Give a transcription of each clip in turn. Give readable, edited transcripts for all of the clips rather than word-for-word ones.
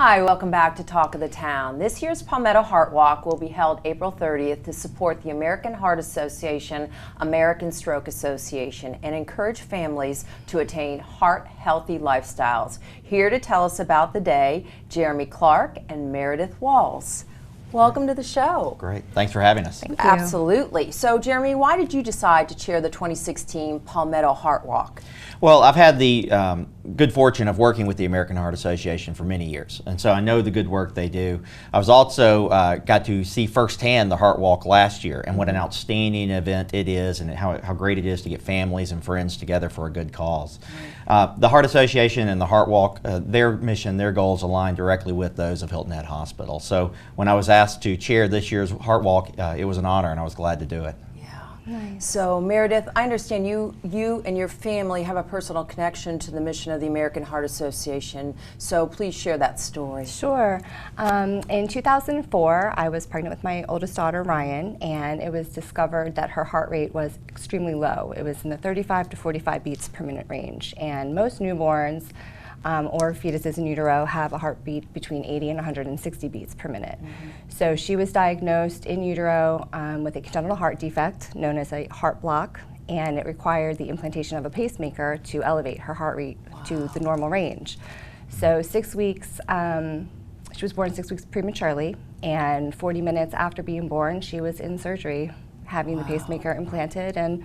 Hi, welcome back to Talk of the Town. This year's Palmetto Heart Walk will be held April 30th to support the American Heart Association, American Stroke Association, and encourage families to attain heart-healthy lifestyles. Here to tell us about the day, Jeremy Clark and Meredith Walls. Welcome to the show. Great. Thanks for having us. Thank you. Absolutely. So, Jeremy, why did you decide to chair the 2016 Palmetto Heart Walk? Well, I've had the good fortune of working with the American Heart Association for many years, and so I know the good work they do. I was also got to see firsthand the Heart Walk last year, and what an outstanding event it is, and how great it is to get families and friends together for a good cause. The Heart Association and the Heart Walk, their mission, their goals align directly with those of Hilton Head Hospital. So when I was asked to chair this year's Heart Walk, it was an honor, and I was glad to do it. Nice. So, Meredith, I understand you and your family have a personal connection to the mission of the American Heart Association, so please share that story. Sure. In 2004, I was pregnant with my oldest daughter, Ryan, and it was discovered that her heart rate was extremely low. It was in the 35 to 45 beats per minute range, and most newborns or fetuses in utero have a heartbeat between 80 and 160 beats per minute. So she was diagnosed in utero with a congenital heart defect known as a heart block, and it required the implantation of a pacemaker to elevate her heart rate to the normal range. So 6 weeks, she was born 6 weeks prematurely, and 40 minutes after being born, she was in surgery having the pacemaker implanted. And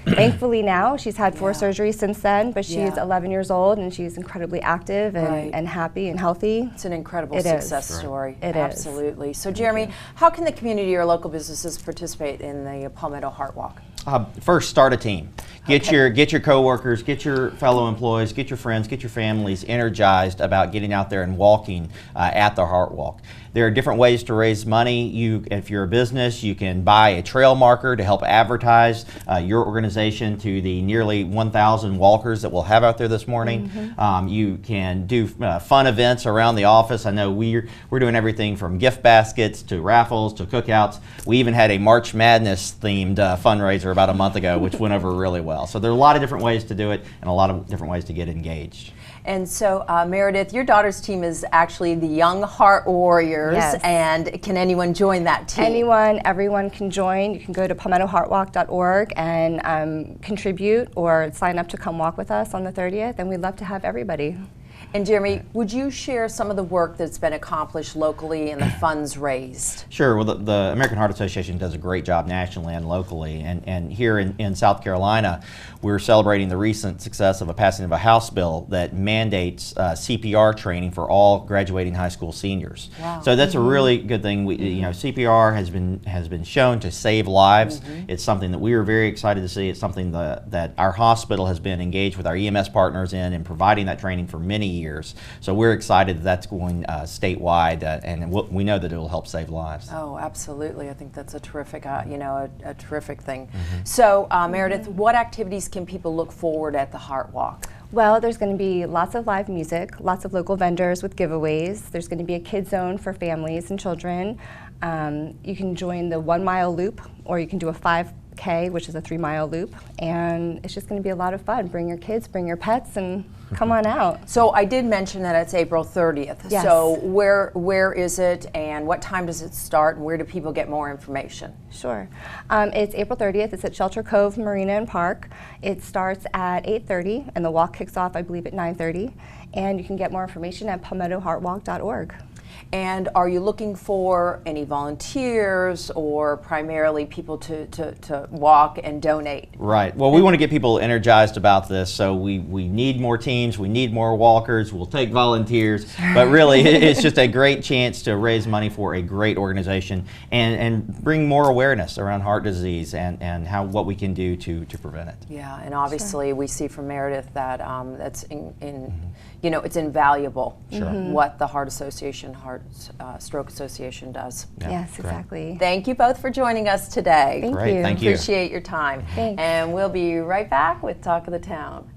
thankfully now, she's had 4 surgeries since then, but she's 11 years old and she's incredibly active and happy and healthy. It's an incredible success story. It is. Absolutely. So Jeremy, how can the community or local businesses participate in the Palmetto Heart Walk? First, start a team. Get your coworkers, get your fellow employees, get your friends, get your families energized about getting out there and walking at the Heart Walk. There are different ways to raise money. If you're a business, you can buy a trail marker to help advertise your organization to the nearly 1,000 walkers that we'll have out there this morning. You can do fun events around the office. I know we're doing everything from gift baskets to raffles to cookouts. We even had a March Madness themed fundraiser about a month ago, which went over really well. So there are a lot of different ways to do it and a lot of different ways to get engaged. And so, Meredith, your daughter's team is actually the Young Heart Warriors, and can anyone join that team? Anyone, everyone can join. You can go to palmettoheartwalk.org and contribute or sign up to come walk with us on the 30th, and we'd love to have everybody. And Jeremy, would you share some of the work that's been accomplished locally and the funds raised? Sure. Well, the American Heart Association does a great job nationally and locally. And here in South Carolina, we're celebrating the recent success of a passing of a House bill that mandates CPR training for all graduating high school seniors. Wow. So that's a really good thing. CPR has been shown to save lives. It's something that we are very excited to see. It's something that our hospital has been engaged with our EMS partners in providing that training for many years. So we're excited that that's going statewide, and we know that it will help save lives. Oh, absolutely. I think that's a terrific, a terrific thing. So, Meredith, what activities can people look forward at the Heart Walk? Well, there's going to be lots of live music, lots of local vendors with giveaways. There's going to be a kid zone for families and children. You can join the 1 mile loop, or you can do a 5K, which is a 3 mile loop, and it's just going to be a lot of fun. Bring your kids, bring your pets, and come on out. So I did mention that it's April 30th. Yes. So where is it, and what time does it start, and where do people get more information? Sure. It's April 30th. It's at Shelter Cove Marina and Park. It starts at 8:30, and the walk kicks off, I believe, at 9:30. And you can get more information at palmettoheartwalk.org. And are you looking for any volunteers or primarily people to walk and donate? Right. Well, we want to get people energized about this, so we need more teams, we need more walkers, we'll take volunteers, but really it's just a great chance to raise money for a great organization and bring more awareness around heart disease and what we can do to prevent it. Yeah, and obviously we see from Meredith that that's it's invaluable what the Heart Association, Stroke Association does. Yes, exactly. Thank you both for joining us today. Thank Great, you. thank you. Appreciate your time. Thanks. And we'll be right back with Talk of the Town.